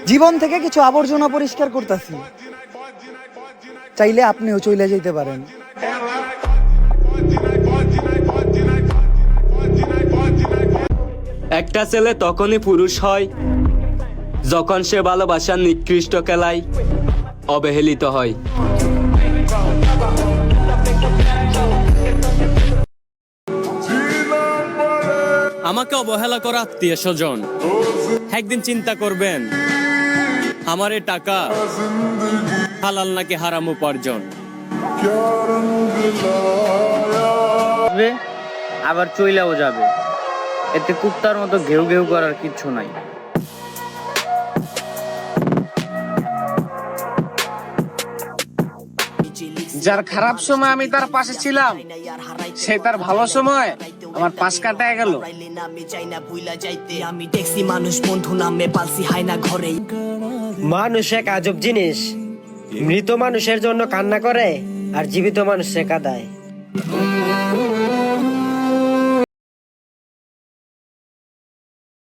জীবন থেকে কিছু আবর্জনা পরিষ্কার করতেছি, চাইলে আপনিও চলে যেতে পারেন। একটা ছেলে তখনই পুরুষ হয় যখন সে ভালোবাসার নিকৃষ্ট খেলায় অবহেলিত হয়। আমাকে অবহেলা করা আত্মীয় স্বজন একদিন চিন্তা করবেন আমার এই টাকা হালাল নাকি হারাম উপার্জন। আবার চইলাও যাবে, এতে কুত্তার মতো ঘেউ ঘেউ করার কিচ্ছু নাই। যার খারাপ সময় আমি তার পাশে ছিলাম, সে তার ভালো সময় আমার পাশ কাটায় গেল। আমি দেখছি মানুষ বন্ধু নামে পালসি হাই না ঘরে। মানুষ এক আজব জিনিস, মৃত মানুষের জন্য কান্না করে আর জীবিত মানুষে কাঁদায়।